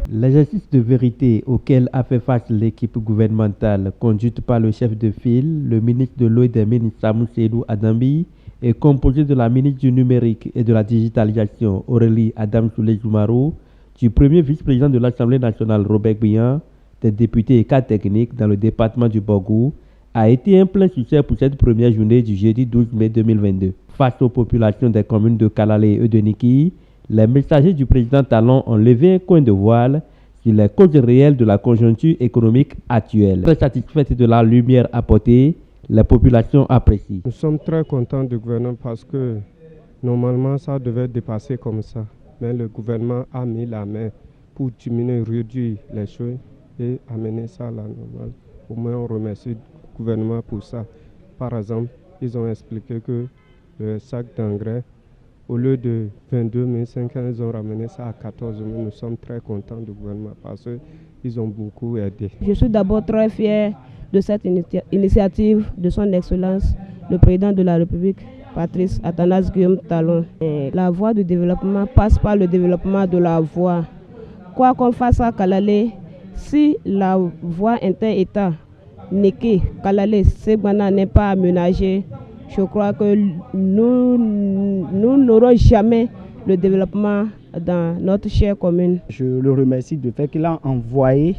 L'exercice de vérité auquel a fait face l'équipe gouvernementale conduite par le chef de file, le ministre de l'eau et des mines Samou Seydou Adambi, est composé de la ministre du numérique et de la digitalisation Aurélie Adamsoulé-Joumarou, du premier vice-président de l'Assemblée nationale Robert Bihan, des députés et cadres techniques dans le département du Borgou, a été un plein succès pour cette première journée du jeudi 12 mai 2022. Face aux populations des communes de Kalalé et de Niki, les messagers du président Talon ont levé un coin de voile sur les causes réelles de la conjoncture économique actuelle. Très satisfaite de la lumière apportée, les populations apprécient. Nous sommes très contents du gouvernement parce que normalement ça devait dépasser comme ça. Mais le gouvernement a mis la main pour diminuer, réduire les choses et amener ça à la normale. Au moins on remercie le gouvernement pour ça. Par exemple, ils ont expliqué que le sac d'engrais, au lieu de 22 500, ils ont ramené ça à 14 000. Nous sommes très contents du gouvernement parce qu'ils ont beaucoup aidé. Je suis d'abord très fier de cette initiative de son Excellence, le président de la République, Patrice Athanase Guillaume Talon. La voie du développement passe par le développement de la voie. Quoi qu'on fasse à Kalalé, si la voie inter-État, Niki, Kalalé, Segbana n'est pas aménagée, je crois que nous n'aurons jamais le développement dans notre chère commune. Je le remercie du fait qu'il a envoyé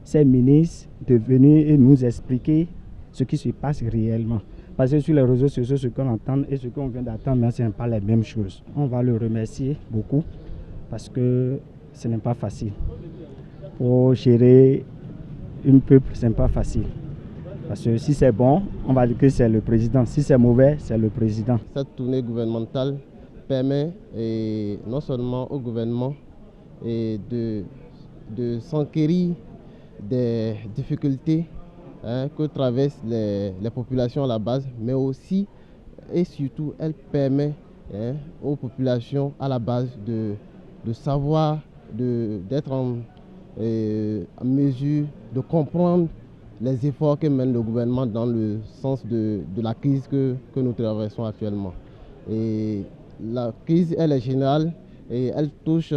ses ministres de venir et nous expliquer ce qui se passe réellement. Parce que sur les réseaux sociaux, ce qu'on entend et ce qu'on vient d'attendre, ce n'est pas les mêmes choses. On va le remercier beaucoup parce que ce n'est pas facile. Pour gérer un peuple, ce n'est pas facile. Parce que si c'est bon, on va dire que c'est le président. Si c'est mauvais, c'est le président. Cette tournée gouvernementale permet non seulement au gouvernement de s'enquérir des difficultés que traversent les populations à la base, mais aussi et surtout, elle permet aux populations à la base de savoir, d'être en mesure de comprendre les efforts que mène le gouvernement dans le sens de la crise que nous traversons actuellement. Et la crise, elle est générale et elle touche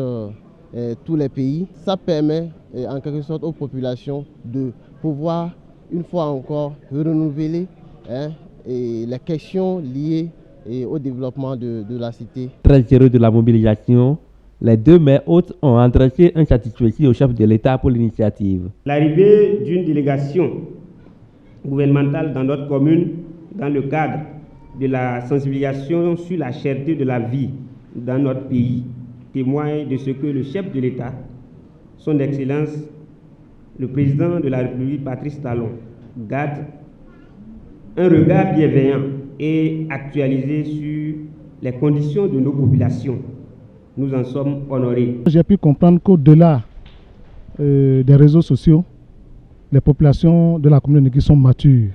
tous les pays. Ça permet en quelque sorte aux populations de pouvoir une fois encore renouveler et les questions liées au développement de la cité. Très heureux de la mobilisation, les deux maires hôtes ont adressé un satisfecit au chef de l'État pour l'initiative. L'arrivée d'une délégation gouvernementale dans notre commune, dans le cadre de la sensibilisation sur la cherté de la vie dans notre pays, témoigne de ce que le chef de l'État, son Excellence, le président de la République, Patrice Talon, garde un regard bienveillant et actualisé sur les conditions de nos populations. Nous en sommes honorés. J'ai pu comprendre qu'au-delà des réseaux sociaux, les populations de la commune qui sont matures.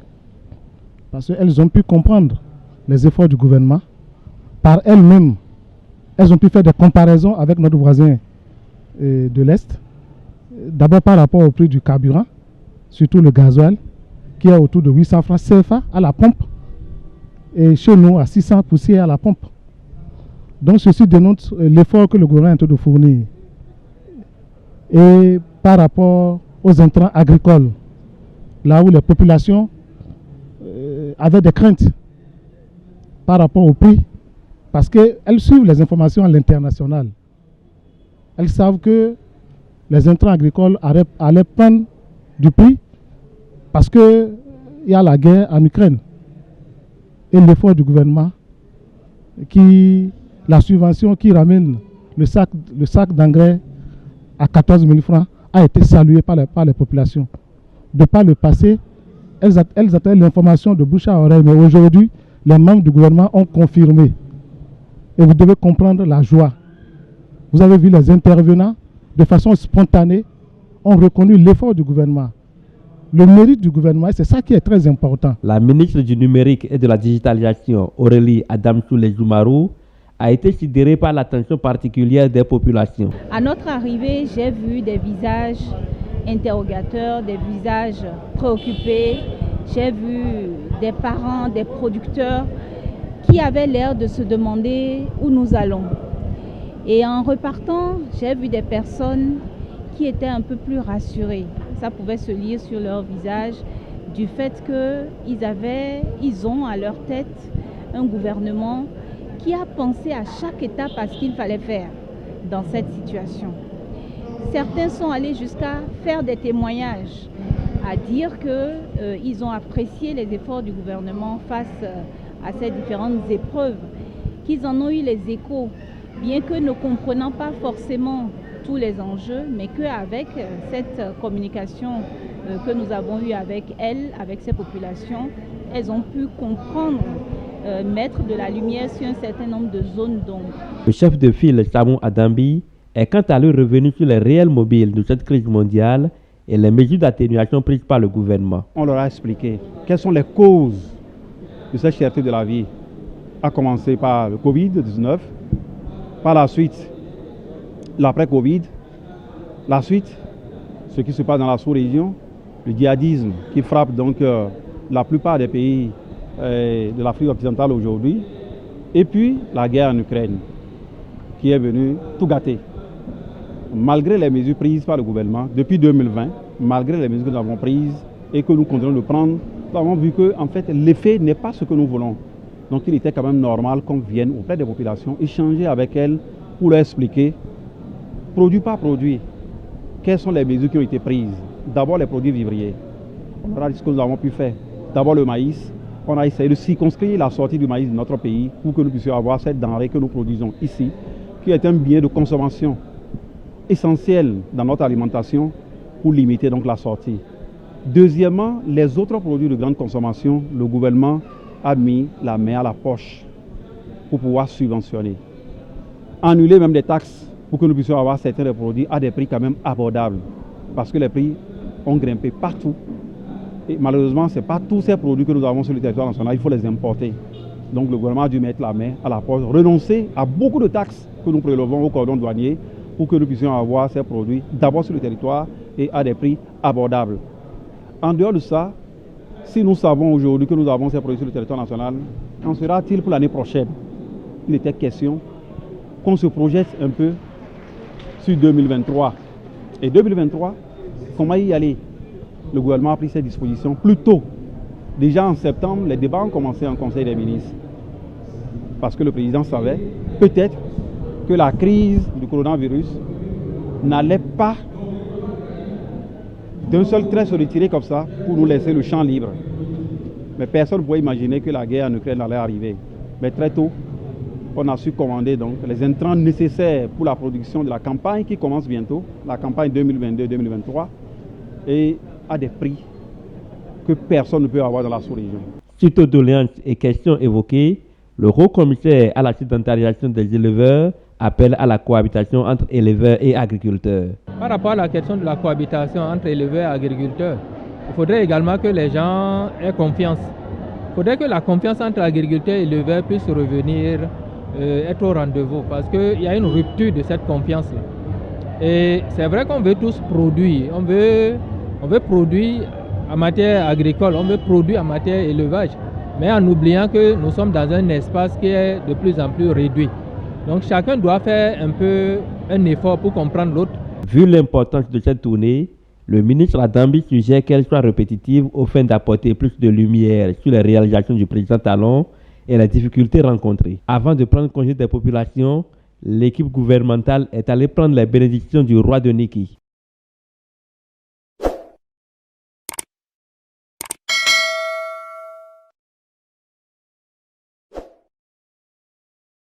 Parce qu'elles ont pu comprendre les efforts du gouvernement. Par elles-mêmes, elles ont pu faire des comparaisons avec notre voisin de l'Est. D'abord par rapport au prix du carburant, surtout le gasoil, qui est autour de 800 francs CFA à la pompe. Et chez nous, à 600 poussières à la pompe. Donc ceci dénonce l'effort que le gouvernement est en train de fournir. Et par rapport aux intrants agricoles, là où les populations avaient des craintes par rapport au prix, parce qu'elles suivent les informations à l'international. Elles savent que les intrants agricoles allaient prendre du prix parce qu'il y a la guerre en Ukraine. Et l'effort du gouvernement la subvention qui ramène le sac d'engrais à 14 000 francs a été saluée par les populations. De par le passé, elles attendaient l'information de bouche à oreille, mais aujourd'hui, les membres du gouvernement ont confirmé. Et vous devez comprendre la joie. Vous avez vu les intervenants, de façon spontanée, ont reconnu l'effort du gouvernement. Le mérite du gouvernement, c'est ça qui est très important. La ministre du numérique et de la digitalisation, Aurélie Adamsoulé-Joumarou, a été sidérée par l'attention particulière des populations. À notre arrivée, j'ai vu des visages interrogateurs, des visages préoccupés. J'ai vu des parents, des producteurs qui avaient l'air de se demander où nous allons. Et en repartant, j'ai vu des personnes qui étaient un peu plus rassurés. Ça pouvait se lire sur leur visage du fait qu'ils ont à leur tête un gouvernement qui a pensé à chaque étape à ce qu'il fallait faire dans cette situation. Certains sont allés jusqu'à faire des témoignages, à dire qu'ils ont apprécié les efforts du gouvernement face à ces différentes épreuves, qu'ils en ont eu les échos, bien que ne comprenant pas forcément tous les enjeux, mais qu'avec cette communication que nous avons eue avec elles, avec ces populations, elles ont pu comprendre, mettre de la lumière sur un certain nombre de zones d'ombre. Le chef de file, Samou Adambi, est quant à lui revenu sur les réels mobiles de cette crise mondiale et les mesures d'atténuation prises par le gouvernement. On leur a expliqué quelles sont les causes de cette cherté de la vie, à commencer par le Covid-19, par la suite l'après-Covid, la suite ce qui se passe dans la sous-région, le djihadisme qui frappe donc la plupart des pays de l'Afrique occidentale aujourd'hui, et puis la guerre en Ukraine qui est venue tout gâter. Malgré les mesures prises par le gouvernement depuis 2020, malgré les mesures que nous avons prises et que nous continuons de prendre, nous avons vu que en fait, l'effet n'est pas ce que nous voulons. Donc il était quand même normal qu'on vienne auprès des populations, échanger avec elles pour leur expliquer, produit par produit, quelles sont les mesures qui ont été prises. D'abord les produits vivriers. On aura dit ce que nous avons pu faire. D'abord le maïs. On a essayé de circonscrire la sortie du maïs de notre pays pour que nous puissions avoir cette denrée que nous produisons ici, qui est un bien de consommation essentiel dans notre alimentation pour limiter donc la sortie. Deuxièmement, les autres produits de grande consommation, le gouvernement a mis la main à la poche pour pouvoir subventionner. Annuler même des taxes pour que nous puissions avoir certains des produits à des prix quand même abordables. Parce que les prix ont grimpé partout. Et malheureusement, ce n'est pas tous ces produits que nous avons sur le territoire national, il faut les importer. Donc le gouvernement a dû mettre la main à la poche, renoncer à beaucoup de taxes que nous prélevons au cordon douanier pour que nous puissions avoir ces produits d'abord sur le territoire et à des prix abordables. En dehors de ça, si nous savons aujourd'hui que nous avons ces produits sur le territoire national, en sera-t-il pour l'année prochaine? Il était question qu'on se projette un peu sur 2023. Et 2023, comment y aller? Le gouvernement a pris ses dispositions plus tôt. Déjà en septembre, les débats ont commencé en Conseil des ministres. Parce que le président savait peut-être que la crise du coronavirus n'allait pas d'un seul trait se retirer comme ça pour nous laisser le champ libre. Mais personne ne pouvait imaginer que la guerre en Ukraine allait arriver. Mais très tôt, on a su commander donc les intrants nécessaires pour la production de la campagne qui commence bientôt, la campagne 2022-2023, et à des prix que personne ne peut avoir dans la sous-région. Suite aux doléances et questions évoquées, le haut commissaire à l'accidentalisation des éleveurs appelle à la cohabitation entre éleveurs et agriculteurs. Par rapport à la question de la cohabitation entre éleveurs et agriculteurs, il faudrait également que les gens aient confiance. Il faudrait que la confiance entre agriculteurs et éleveurs puisse revenir, être au rendez-vous, parce qu'il y a une rupture de cette confiance-là. Et c'est vrai qu'on veut tous produire, on veut produire en matière agricole, on veut produire en matière élevage, mais en oubliant que nous sommes dans un espace qui est de plus en plus réduit. Donc chacun doit faire un peu un effort pour comprendre l'autre. Vu l'importance de cette tournée, le ministre Adambi suggère qu'elle soit répétitive au fin d'apporter plus de lumière sur les réalisations du président Talon et les difficultés rencontrées. Avant de prendre congé des populations, l'équipe gouvernementale est allée prendre les bénédictions du roi de Niki.